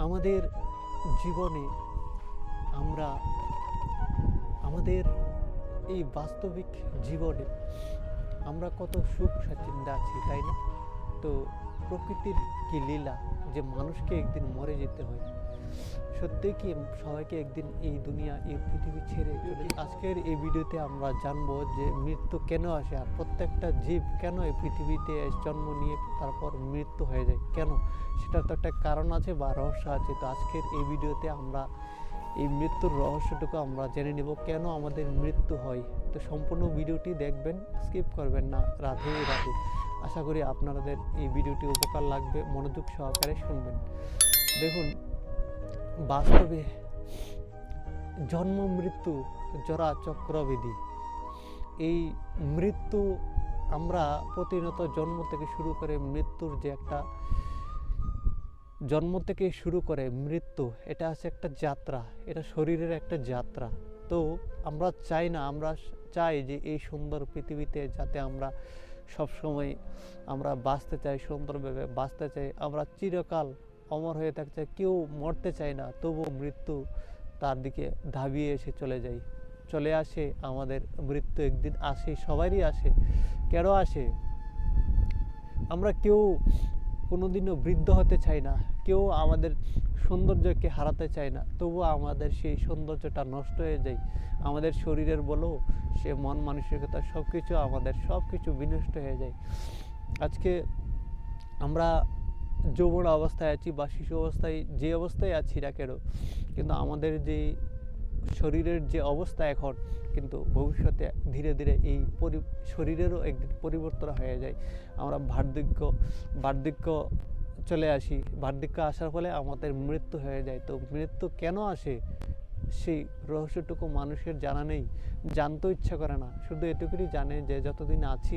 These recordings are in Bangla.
আমাদের জীবনে আমরা আমাদের এই বাস্তবিক জীবনে আমরা কত সুখ স্বাচ্ছন্দ্যে আছি, তাই না? তো প্রকৃতির কি লীলা যে মানুষকে একদিন মরে যেতে হয়। সত্যি কি সবাইকে একদিন এই দুনিয়া, এই পৃথিবী ছেড়ে চলে। আজকের এই ভিডিওতে আমরা জানবো যে মৃত্যু কেন আসে, আর প্রত্যেকটা জীব কেন এই পৃথিবীতে জন্ম নিয়ে তারপর মৃত্যু হয়ে যায়, কেন সেটার তো একটা কারণ আছে বা রহস্য আছে। তো আজকের এই ভিডিওতে আমরা এই মৃত্যুর রহস্যটুকু আমরা জেনে নেব, কেন আমাদের মৃত্যু হয়। তো সম্পূর্ণ ভিডিওটি দেখবেন, স্কিপ করবেন না। রাধে রাধে। আশা করি আপনাদের এই ভিডিওটি উপকার লাগবে, মনোযোগ সহকারে শুনবেন। দেখুন, বাস্তবে জন্ম মৃত্যু জরা চক্রবিধি। এই মৃত্যু আমরা প্রতিনিয়ত জন্ম থেকে শুরু করে মৃত্যুর যে একটা জন্ম থেকে শুরু করে মৃত্যু, এটা আছে একটা যাত্রা, এটা শরীরের একটা যাত্রা। তো আমরা চাই না, আমরা চাই যে এই সুন্দর পৃথিবীতে যাতে আমরা সবসময় আমরা বাঁচতে চাই, সুন্দরভাবে বাঁচতে চাই, আমরা চিরকাল অমর হয়ে থাকতে চাই, কেউ মরতে চায় না। তবুও মৃত্যু তার দিকে ধাবিয়ে এসে চলে আসে। আমাদের মৃত্যু একদিন আসে, সবারই আসে। কেন আসে? আমরা কেউ কোনোদিনও বৃদ্ধ হতে চাই না, কেউ আমাদের সৌন্দর্যকে হারাতে চায় না, তবুও আমাদের সেই সৌন্দর্যটা নষ্ট হয়ে যায়। আমাদের শরীরের বলো, সে মন মানসিকতা সব কিছু বিনষ্ট হয়ে যায়। আজকে আমরা যৌবন অবস্থায় আছি বা শিশু অবস্থায়, যে অবস্থায় আছি না কেন, কিন্তু আমাদের যে শরীরের যে অবস্থা এখন, কিন্তু ভবিষ্যতে ধীরে ধীরে এই শরীরেরও একদিন পরিবর্তন হয়ে যায়। আমরা বার্ধক্য চলে আসি, বার্ধক্য আসার ফলে আমাদের মৃত্যু হয়ে যায়। তো মৃত্যু কেন আসে সেই রহস্যটুকু মানুষের জানা নেই, জানতেও ইচ্ছা করে না। শুধু এটুকুই জানে যে যতদিন আছি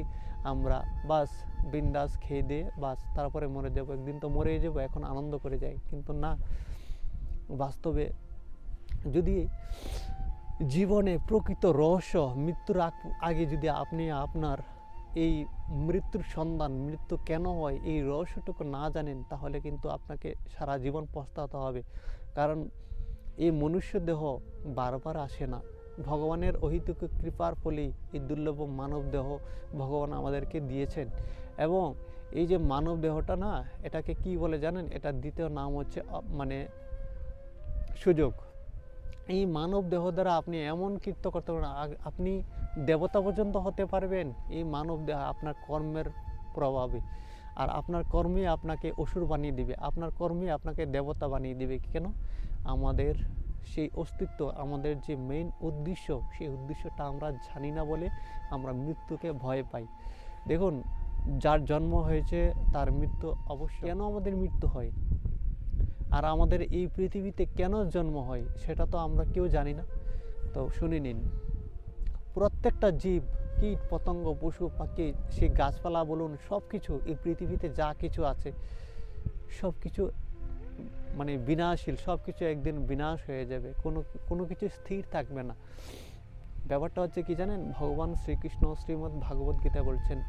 আমরা বাস বিন্দাস খেয়ে দিয়ে বাস, তারপরে মরে যাবো, একদিন তো মরেই যাবো, এখন আনন্দ করে যাই। কিন্তু না, বাস্তবে যদি জীবনে প্রকৃত রহস্য, মৃত্যুর আগে যদি আপনি আপনার এই মৃত্যুর সন্ধান, মৃত্যু কেন হয়, এই রহস্যটুকু না জানেন, তাহলে কিন্তু আপনাকে সারা জীবন পস্তাতে হবে। কারণ এই মনুষ্য দেহ বারবার আসে না। ভগবানের অহিতুক কৃপার ফলেই এই দুর্লভ মানব দেহ ভগবান আমাদেরকে দিয়েছেন। এবং এই যে মানব দেহটা না, এটাকে কি বলে জানেন? এটা দ্বিতীয় নাম হচ্ছে সুযোগ। এই মানব দেহ দ্বারা আপনি এমন কীর্তি করতে পারবেন, আপনি দেবতা পর্যন্ত হতে পারবেন এই মানব দেহ আপনার কর্মের প্রভাবে। আর আপনার কর্মই আপনাকে অসুর বানিয়ে দিবে, আপনার কর্মই আপনাকে দেবতা বানিয়ে দিবে। কেন? আমাদের সেই অস্তিত্ব, আমাদের যে মেইন উদ্দেশ্য, সেই উদ্দেশ্যটা আমরা জানি না বলে আমরা মৃত্যুকে ভয় পাই। দেখুন, যার জন্ম হয়েছে তার মৃত্যু অবশ্যই। কেন আমাদের মৃত্যু হয় আর আমাদের এই পৃথিবীতে কেন জন্ম হয়, সেটা তো আমরা কেউ জানি না। তো শুনে নিন, প্রত্যেকটা জীব, কীট পতঙ্গ, পশু পাখি, সেই গাছপালা বলুন, সব কিছু এই পৃথিবীতে যা কিছু আছে সব কিছু মানে বিনাশশীল, সব কিছু একদিন বিনাশ হয়ে যাবে, কোনো কিছু স্থির থাকবে না। ব্যাপারটা হচ্ছে কি জানেন? ভগবান শ্রীকৃষ্ণ শ্রীমদ্ ভাগবত গীতা বলছেন,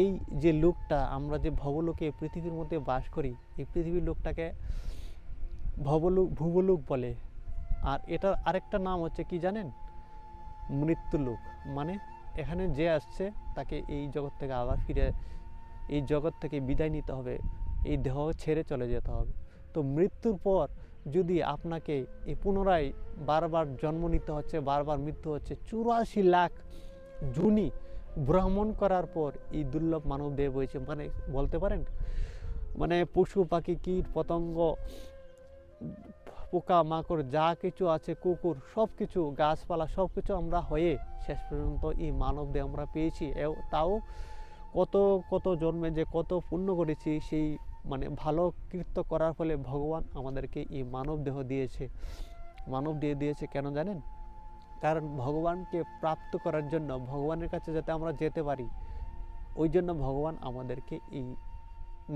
এই যে লোকটা, আমরা যে ভবলোকে পৃথিবীর মধ্যে বাস করি, এই পৃথিবীর লোকটাকে ভুবলোক বলে। আর এটার আরেকটা নাম হচ্ছে কি জানেন? মৃত্যুলোক। মানে এখানে যে আসছে তাকে এই জগৎ থেকে আবার ফিরে, এই জগৎ থেকে বিদায় নিতে হবে, এই দেহ ছেড়ে চলে যেতে হবে। তো মৃত্যুর পর যদি আপনাকে এই পুনরায় বারবার জন্ম নিতে হচ্ছে, বারবার মৃত্যু হচ্ছে, 84 লাখ জুনি ভ্রমণ করার পর এই দুর্লভ মানব দেহ হয়েছে। মানে বলতে পারেন, মানে পশু পাখি, কীট পতঙ্গ, পোকা মাকড় যা কিছু আছে, কুকুর, সব কিছু, গাছপালা, সব কিছু আমরা হয়ে শেষ পর্যন্ত এই মানব দেহ আমরা পেয়েছি। তাও কত কত জন্মে যে কত পুণ্য করেছি, সেই মানে ভালো কৃত্য করার ফলে ভগবান আমাদেরকে এই মানব দেহ দিয়েছে। কেন জানেন? কারণ ভগবানকে প্রাপ্ত করার জন্য, ভগবানের কাছে যাতে আমরা যেতে পারি, ওই জন্য ভগবান আমাদেরকে এই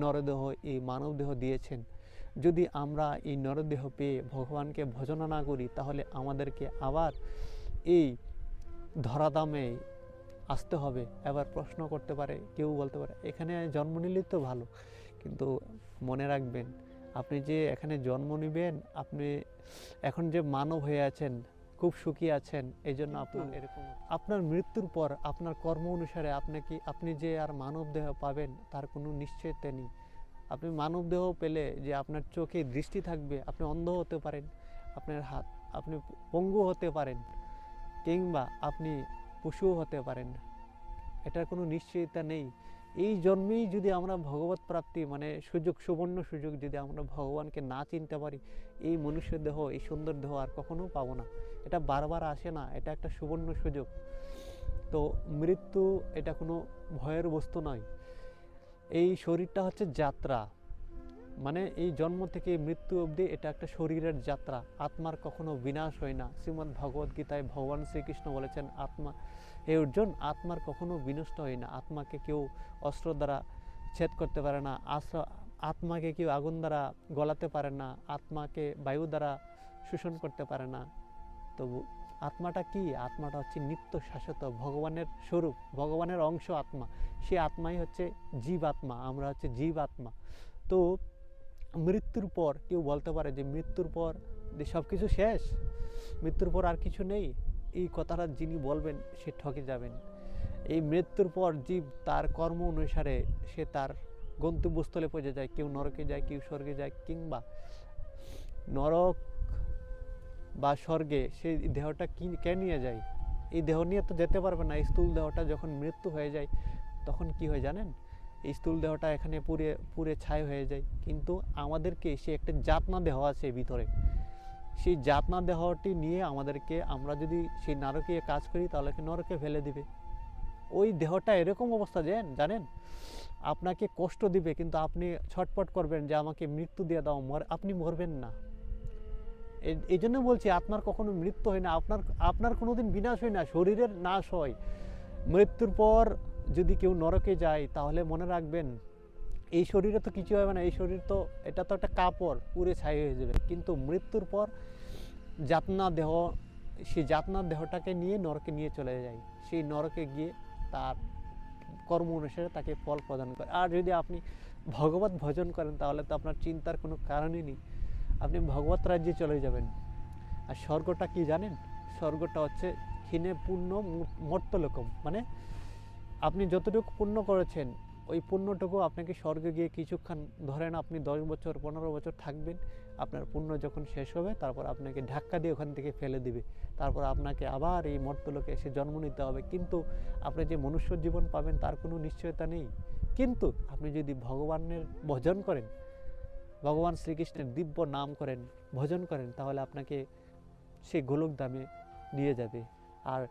নরদেহ, এই মানব দেহ দিয়েছেন। যদি আমরা এই নরদেহ পেয়ে ভগবানকে ভজনা না করি, তাহলে আমাদেরকে আবার এই ধরাধামে আসতে হবে। এবার প্রশ্ন করতে পারে, কেউ বলতে পারে, এখানে জন্ম নিলেই তো ভালো। কিন্তু মনে রাখবেন, আপনি যে এখানে জন্ম নেবেন, আপনি এখন যে মানব হয়ে আছেন, খুব সুখী আছেন, এই জন্য আপনার এরকম। আপনার মৃত্যুর পর আপনার কর্ম অনুসারে আপনি যে আর মানব দেহ পাবেন তার কোনো নিশ্চয়তা নেই। আপনি মানব দেহ পেলে যে আপনার চোখে দৃষ্টি থাকবে, আপনি অন্ধ হতে পারেন, আপনার হাত, আপনি পঙ্গু হতে পারেন, কিংবা আপনি পশুও হতে পারেন, এটার কোনো নিশ্চয়তা নেই। এই জন্মেই যদি আমরা ভগবত প্রাপ্তি মানে সুবর্ণ সুযোগ যদি আমরা ভগবানকে না চিনতে পারি, এই মনুষ্য দেহ, এই সুন্দর দেহ আর কখনো পাবো না। এটা বারবার আসে না, এটা একটা সুবর্ণ সুযোগ। তো মৃত্যু এটা কোনো ভয়ের বস্তু নয়। এই শরীরটা হচ্ছে যাত্রা, মানে এই জন্ম থেকে মৃত্যু অবধি এটা একটা শরীরের যাত্রা। আত্মার কখনো বিনাশ হয় না। শ্রীমদ্ ভগবদ গীতায় ভগবান শ্রীকৃষ্ণ বলেছেন, আত্মা, হে অর্জুন, আত্মার কখনো বিনষ্ট হয় না। আত্মাকে কেউ অস্ত্র দ্বারা ছেদ করতে পারে না, আত্মাকে কেউ আগুন দ্বারা গলাতে পারে না, আত্মাকে বায়ু দ্বারা শোষণ করতে পারে না। তবু আত্মাটা কি? আত্মাটা হচ্ছে নিত্য শাশ্বত ভগবানের স্বরূপ, ভগবানের অংশ আত্মা। সেই আত্মাই হচ্ছে জীব আত্মা, আমরা হচ্ছে জীব আত্মা। তো মৃত্যুর পর কেউ বলতে পারে যে মৃত্যুর পর সব কিছু শেষ, মৃত্যুর পর আর কিছু নেই। এই কথাটা যিনি বলবেন সে ঠকে যাবেন। এই মৃত্যুর পর জীব তার কর্ম অনুসারে সে তার গন্তব্যস্থলে পৌঁছে যায়। কেউ নরকে যায়, কেউ স্বর্গে যায়, কিংবা নরক বা স্বর্গে সেই দেহটা কে নিয়ে যায়? এই দেহ নিয়ে তো যেতে পারবে না। এই স্থূল দেহটা যখন মৃত্যু হয়ে যায় তখন কি হয় জানেন? এই স্থূল দেহটা এখানে পুরে ছাই হয়ে যায়, কিন্তু আমাদেরকে সে একটা যাতনা দেহ আছে ভিতরে, সেই যাতনা দেহটি নিয়ে আমাদেরকে, আমরা যদি সেই নরকে কাজ করি তাহলে নরকে ফেলে দিবে। ওই দেহটা এরকম অবস্থা জানেন, আপনাকে কষ্ট দিবে, কিন্তু আপনি ছটপট করবেন যে আমাকে মৃত্যু দিয়ে দাও, আপনি মরবেন না। এই জন্য বলছি আত্মার কখনো মৃত্যু হয় না, আপনার কোনোদিন বিনাশ হয় না, শরীরের নাশ হয়। মৃত্যুর পর যদি কেউ নরকে যায় তাহলে মনে রাখবেন এই শরীরে তো কিছু হবে না, এই শরীর তো, এটা তো একটা কাপড়, পুড়ে ছাই হয়ে যাবে। কিন্তু মৃত্যুর পর যাতনা দেহ, সেই যাতনা দেহটাকে নিয়ে নরকে নিয়ে চলে যায়। সেই নরকে গিয়ে তার কর্ম অনুসারে তাকে ফল প্রদান করে। আর যদি আপনি ভগবত ভজন করেন তাহলে তো আপনার চিন্তার কোনো কারণই নেই, আপনি ভগবত রাজ্যে চলে যাবেন। আর স্বর্গটা কি জানেন? স্বর্গটা হচ্ছে ক্ষীণে পূর্ণ মর্তলোকম, মানে আপনি যতটুকু পুণ্য করেছেন ওই পুণ্যটুকু আপনাকে স্বর্গে গিয়ে কিছুক্ষণ, ধরেন আপনি 10 বছর 15 বছর থাকবেন, আপনার পুণ্য যখন শেষ হবে তারপর আপনাকে ধাক্কা দিয়ে ওখান থেকে ফেলে দিবে, তারপর আপনাকে আবার এই মর্তলোকে এসে জন্ম নিতে হবে। কিন্তু আপনি যে মনুষ্য জীবন পাবেন তার কোনো নিশ্চয়তা নেই। কিন্তু আপনি যদি ভগবানের ভজন করেন, ভগবান শ্রীকৃষ্ণের দিব্য নাম করেন, ভজন করেন, তাহলে আপনাকে সেই গোলক ধামে নিয়ে যাবে। আর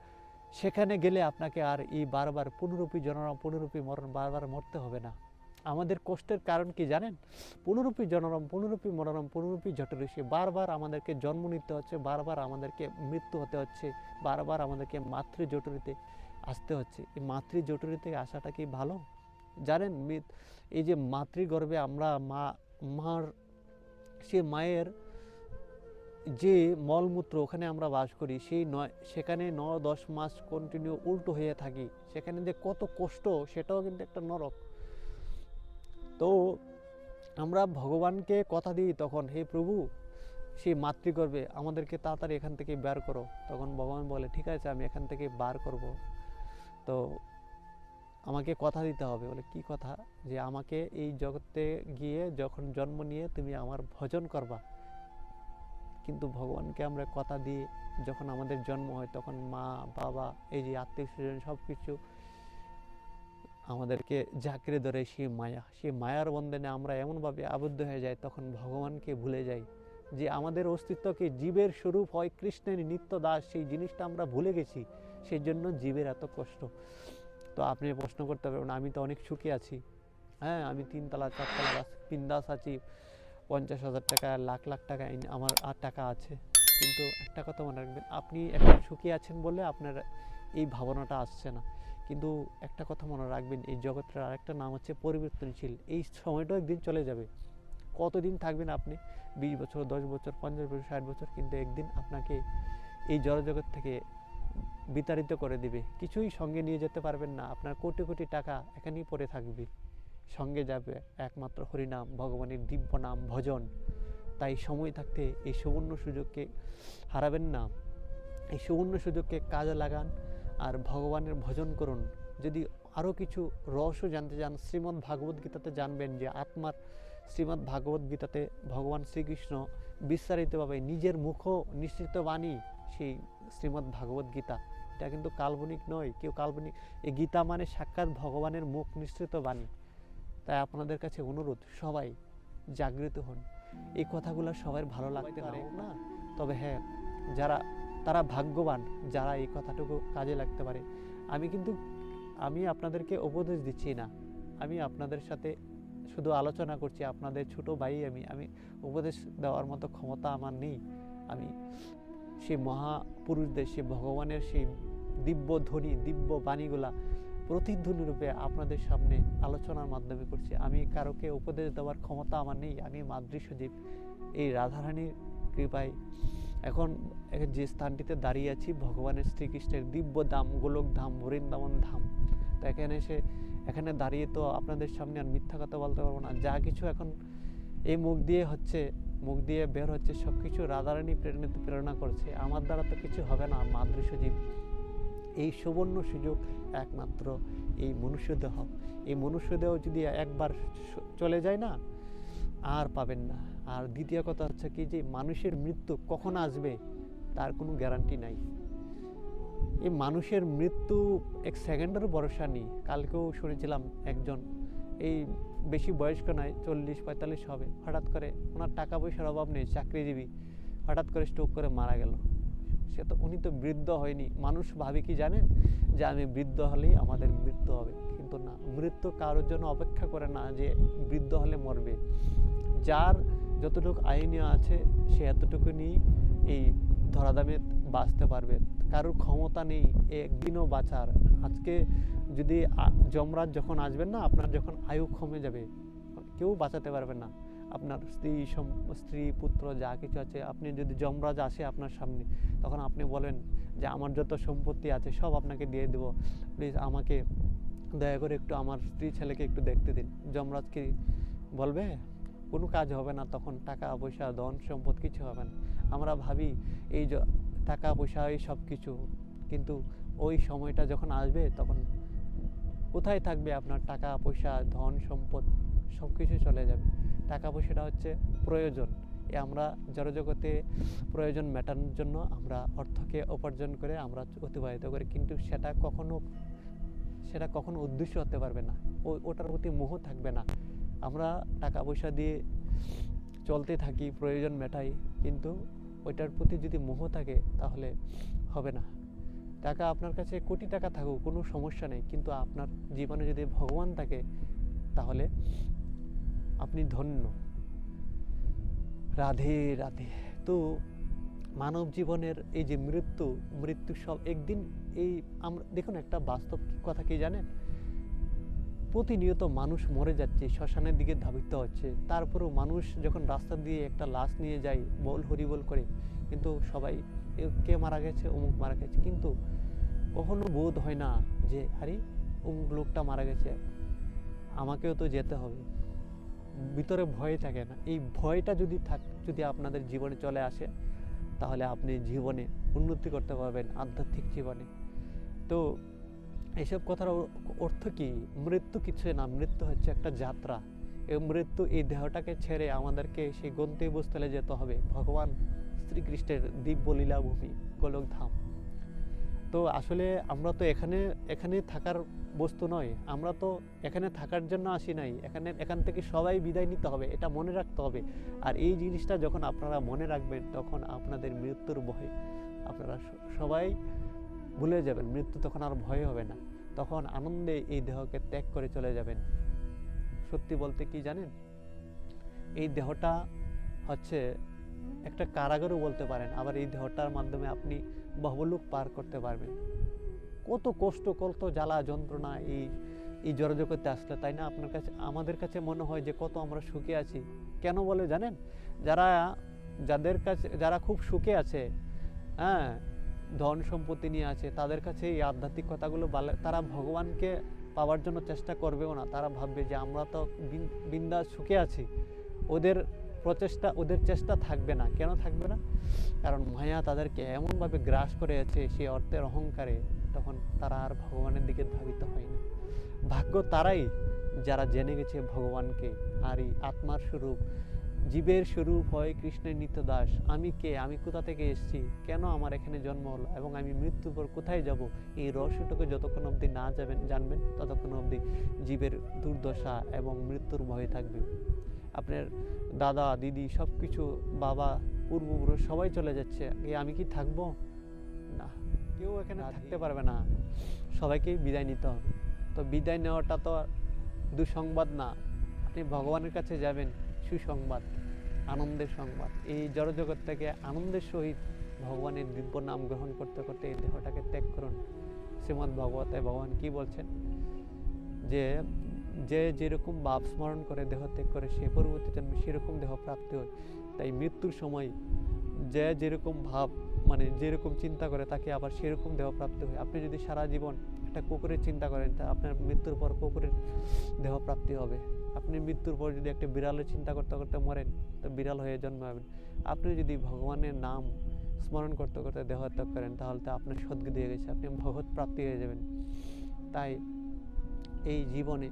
সেখানে গেলে আপনাকে আর এই বারবার পুনরূপী জনরম, পুনরূপী মরণ, বারবার মরতে হবে না। আমাদের কষ্টের কারণ কি জানেন? পুনরূপী জনরম, পুনরূপী মরণম, পুনরূপী জঠরেশী, বারবার আমাদেরকে জন্ম নিতে হচ্ছে, বারবার আমাদেরকে মৃত্যু হতে হচ্ছে, বারবার আমাদেরকে মাতৃ জঠরিতে আসতে হচ্ছে। এই মাতৃ জঠরিতে আসাটা কি ভালো? জানেন, এই যে মাতৃগর্ভে আমরা মার, সে মায়ের যে মলমূত্র, ওখানে আমরা বাস করি, সেখানে 9-10 মাস কন্টিনিউ উল্টো হয়ে থাকি, সেখানে যে কত কষ্ট, সেটাও কিন্তু একটা নরক। তো আমরা ভগবানকে কথা দিই তখন, হে প্রভু, সেই মাতৃগর্ভে আমাদেরকে তাড়াতাড়ি এখান থেকে বের করো। তখন ভগবান বলে, ঠিক আছে, আমি এখান থেকে বার করব। তো আমাকে কথা দিতে হবে। বলে, কি কথা? যে আমাকে এই জগতে গিয়ে যখন জন্ম নিয়ে তুমি আমার ভজন করবা। কিন্তু ভগবানকে আমরা কথা দিয়ে যখন আমাদের জন্ম হয় তখন মা বাবা, এই যে আত্মীয় স্বজন, সব কিছু আমাদেরকে জাঁকড়ে ধরে সেই মায়ার বন্ধনে আমরা এমনভাবে আবদ্ধ হয়ে যাই, তখন ভগবানকে ভুলে যাই। যে আমাদের অস্তিত্বকে জীবের স্বরূপ হয় কৃষ্ণের নিত্য দাস, সেই জিনিসটা আমরা ভুলে গেছি, সেই জন্য জীবের এত কষ্ট। তো আপনি প্রশ্ন করতে পারবেন, আমি তো অনেক সুখী আছি, হ্যাঁ, আমি 3 তলা 4 তলা বিন্দাস আছি, 50,000 টাকা, লাখ লাখ টাকা আমার আর টাকা আছে। কিন্তু একটা কথা মনে রাখবেন, আপনি এখন সুখী আছেন বলে আপনার এই ভাবনাটা আসছে না। কিন্তু একটা কথা মনে রাখবেন, এই জগতের আরেকটা নাম হচ্ছে পরিবর্তনশীল। এই সময়টাও একদিন চলে যাবে। কতদিন থাকবেন আপনি? 20 বছর, 10 বছর, 50 বছর, 60 বছর, কিন্তু একদিন আপনাকে এই জড়জগৎ থেকে বিতাড়িত করে দিবে। কিছুই সঙ্গে নিয়ে যেতে পারবেন না, আপনার কোটি কোটি টাকা এখানেই পড়ে থাকবে। সঙ্গে যাবে একমাত্র হরিনাম, ভগবানের দিব্য নাম ভজন। তাই সময় থাকতে এই সুবর্ণ সুযোগকে হারাবেন না। এই সুবর্ণ সুযোগকে কাজে লাগান আর ভগবানের ভজন করুন। যদি আরও কিছু রহস্য জানতে চান, শ্রীমদ্ ভাগবত গীতাতে জানবেন যে আত্মার শ্রীমদ্ ভাগবত গীতাতে ভগবান শ্রীকৃষ্ণ বিস্তারিতভাবে নিজের মুখ নিঃসৃত বাণী, সেই শ্রীমদ্ ভাগবত গীতা, এটা কিন্তু কাল্পনিক নয়, কেউ কাল্পনিক, এই গীতা মানে সাক্ষাৎ ভগবানের মুখ নিঃসৃত বাণী। তাই আপনাদের কাছে অনুরোধ, সবাই জাগৃত হন। এই কথাগুলো সবার ভালো লাগতে পারে না, তবে হ্যাঁ, তারা ভাগ্যবান যারা এই কথাটুকু কাজে লাগতে পারে। আমি আপনাদেরকে উপদেশ দিচ্ছি না, আমি আপনাদের সাথে শুধু আলোচনা করছি, আপনাদের ছোট ভাই। আমি উপদেশ দেওয়ার মতো ক্ষমতা আমার নেই। আমি সেই মহাপুরুষদের, সেই ভগবানের সেই দিব্য ধ্বনি, দিব্য বাণীগুলা প্রতিধ্বনি রূপে আপনাদের সামনে আলোচনার মাধ্যমে করছি। আমি কারোকে উপদেশ দেওয়ার ক্ষমতা আমার নেই। আমি মাতৃ সজীব, এই রাধারানীর কৃপায় এখন যে স্থানটিতে দাঁড়িয়ে আছি, ভগবানের শ্রীকৃষ্ণের দিব্য ধাম, গোলক ধাম, বৃন্দাবন ধাম। তো এখানে দাঁড়িয়ে তো আপনাদের সামনে আর মিথ্যা কথা বলতে পারবো না। যা কিছু এখন এই মুখ দিয়ে বের হচ্ছে, সব কিছু রাধারানী প্রেরণা করছে। আমার দ্বারা তো কিছু হবে না, মাতৃ সজীব। এই সুবর্ণ সুযোগ একমাত্র এই মনুষ্যদেহ। এই মনুষ্যদেহ যদি একবার চলে যায় না, আর পাবেন না। আর দ্বিতীয় কথা হচ্ছে কি, যে মানুষের মৃত্যু কখন আসবে তার কোনো গ্যারান্টি নাই। এই মানুষের মৃত্যু এক সেকেন্ডের ভরসা নেই। কালকেও শুনেছিলাম একজন, এই বেশি বয়স্ক নয়, 40-45 হবে, হঠাৎ করে ওনার টাকা পয়সার অভাব নেই, চাকরিজীবী, হঠাৎ করে স্ট্রোক করে মারা গেল। উনি তো বৃদ্ধ হয়নি। মানুষ ভাবে কি জানেন, যে আমি বৃদ্ধ হলেই আমাদের মৃত্যু হবে, কিন্তু না, মৃত্যু কারোর জন্য অপেক্ষা করে না যে বৃদ্ধ হলে মরবে। যার যতটুকু আইনীয় আছে সে এতটুকু নিয়ে এই ধরাধামে বাঁচতে পারবে। কারোর ক্ষমতা নেই একদিনও বাঁচার। আজকে যদি যমরাজ যখন আসবেন না, আপনার যখন আয়ু কমে যাবে, কেউ বাঁচাতে পারবে না। আপনার স্ত্রী পুত্র যা কিছু আছে, আপনি যদি যমরাজ আসে আপনার সামনে, তখন আপনি বলেন যে আমার যত সম্পত্তি আছে সব আপনাকে দিয়ে দেব, প্লিজ আমাকে দয়া করে একটু আমার স্ত্রী ছেলেকে একটু দেখতে দিন। যমরাজ কি বলবে? কোনো কাজ হবে না। তখন টাকা পয়সা, ধন সম্পদ কিছু হবে না। আমরা ভাবি এই টাকা পয়সা এই সব কিছু, কিন্তু ওই সময়টা যখন আসবে তখন কোথায় থাকবে আপনার টাকা পয়সা, ধন সম্পদ? সব কিছু চলে যাবে। টাকা পয়সাটা হচ্ছে প্রয়োজন। আমরা জড়জগতে প্রয়োজন মেটানোর জন্য আমরা অর্থকে উপার্জন করে আমরা অতিবাহিত করি, কিন্তু সেটা কখনো উদ্দেশ্য হতে পারবে না। ওটার প্রতি মোহ থাকবে না। আমরা টাকা পয়সা দিয়ে চলতে থাকি, প্রয়োজন মেটাই, কিন্তু ওইটার প্রতি যদি মোহ থাকে তাহলে হবে না। টাকা আপনার কাছে কোটি টাকা থাকুক, কোনো সমস্যা নেই, কিন্তু আপনার জীবনে যদি ভগবান থাকে তাহলে আপনি ধন্য। রাধে রাধে। তো মানব জীবনের এই যে মৃত্যু সব একদিন, এই আমরা দেখুন একটা বাস্তব কথা কি জানেন, প্রতিনিয়ত মানুষ মরে যাচ্ছে, শ্মশানের দিকে ধাবিত হচ্ছে, তারপরেও মানুষ যখন রাস্তা দিয়ে একটা লাশ নিয়ে যায় বল হরিবল করে, কিন্তু সবাই কে মারা গেছে, অমুক মারা গেছে, কিন্তু কখনো বোধ হয় না যে আরে অমুক লোকটা মারা গেছে, আমাকেও তো যেতে হবে। ভিতরে ভয় থাকে না। এই ভয়টা যদি আপনাদের জীবনে চলে আসে, তাহলে আপনি জীবনে উন্নতি করতে পারবেন, আধ্যাত্মিক জীবনে। তো এইসব কথার অর্থ কি? মৃত্যু কিছু না, মৃত্যু হচ্ছে একটা যাত্রা। এই দেহটাকে ছেড়ে আমাদেরকে সেই গন্তব্যস্থলে যেতে হবে, ভগবান শ্রীকৃষ্ণের দিব্য লীলাভূমি গোলকধাম। তো আসলে আমরা তো এখানে থাকার বস্তু নয়, আমরা তো এখানে থাকার জন্য আসি নাই। এখান থেকে সবাই বিদায় নিতে হবে, এটা মনে রাখতে হবে। আর এই জিনিসটা যখন আপনারা মনে রাখবেন, তখন আপনাদের মৃত্যুর ভয় আপনারা সবাই ভুলে যাবেন। মৃত্যু তখন আর ভয় হবে না, তখন আনন্দে এই দেহকে ত্যাগ করে চলে যাবেন। সত্যি বলতে কি জানেন, এই দেহটা হচ্ছে একটা কারাগারও বলতে পারেন। আবার এই দেহটার মাধ্যমে আপনি বহুলোক পার করতে পারবেন। কত কষ্ট, কত জ্বালা যন্ত্রণা এই জড়জগতে আসলে, তাই না? আমাদের কাছে মনে হয় যে কত আমরা সুখে আছি। কেন বলে জানেন? যারা খুব সুখে আছে, হ্যাঁ, ধন সম্পত্তি নিয়ে আছে, তাদের কাছে এই আধ্যাত্মিক কথাগুলো তারা ভগবানকে পাওয়ার জন্য চেষ্টা করবেও না। তারা ভাববে যে আমরা তো বিন্দাস সুখে আছি, ওদের প্রচেষ্টা, ওদের চেষ্টা থাকবে না। কেন থাকবে না? কারণ মায়া তাদেরকে এমনভাবে গ্রাস করে আছে সেই অর্থের অহংকারে, তখন তারা আর ভগবানের দিকে ধাবিত হয় না। ভাগ্য তারাই যারা জেনে গেছে ভগবানকে, আর এই আত্মার স্বরূপ, জীবের স্বরূপ হয় কৃষ্ণের নিত্য দাস। আমি কে, আমি কোথা থেকে এসেছি, কেন আমার এখানে জন্ম হলো, এবং আমি মৃত্যুর পর কোথায় যাব, এই রহস্যটাকে যতক্ষণ অবধি না জানবেন ততক্ষণ অবধি জীবের দুর্দশা এবং মৃত্যুর ভয় থাকবে। আপনার দাদা দিদি সব কিছু, বাবা পূর্বপুরুষ সবাই চলে যাচ্ছে, আমি কি থাকবো? না, কেউ এখানে থাকতে পারবে না, সবাইকেই বিদায় নিতে হবে। তো বিদায় নেওয়াটা তো দুঃসংবাদ না, আপনি ভগবানের কাছে যাবেন, সুসংবাদ, আনন্দের সংবাদ। এই জড়জগৎ থেকে আনন্দের সহিত ভগবানের দিব্য নাম গ্রহণ করতে করতে এই দেহটাকে ত্যাগ করুন। শ্রীমদ্ ভাগবতে ভগবান কি বলছেন, যে যে যেরকম ভাব স্মরণ করে দেহ ত্যাগ করে সে পরবর্তী জন্মে সেরকম দেহ প্রাপ্তি হয়। তাই মৃত্যুর সময় যে যেরকম ভাব, মানে যেরকম চিন্তা করে তাকে আবার সেরকম দেহ প্রাপ্তি হয়। আপনি যদি সারা জীবন একটা কুকুরের চিন্তা করেন, তা আপনার মৃত্যুর পর কুকুরের দেহ প্রাপ্তি হবে। আপনি মৃত্যুর পর যদি একটা বিড়ালের চিন্তা করতে করতে মরেন, তো বিড়াল হয়ে জন্মাবেন। আপনি যদি ভগবানের নাম স্মরণ করতে করতে দেহ ত্যাগ করেন, তাহলে তো আপনার সদ্গতি হয়ে গেছে, আপনি ভগবত প্রাপ্তি হয়ে যাবেন। তাই এই জীবনে,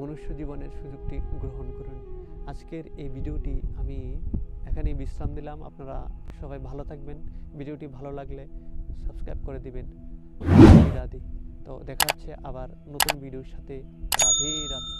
মনুষ্য জীবনের সুযোগটি গ্রহণ করুন। আজকের এই ভিডিওটি আমি এখানেই বিশ্রাম দিলাম। আপনারা সবাই ভালো থাকবেন। ভিডিওটি ভালো লাগলে সাবস্ক্রাইব করে দিবেন। রাধে রাধে। তো দেখা হচ্ছে আবার নতুন ভিডিওর সাথে। রাধে রাধে।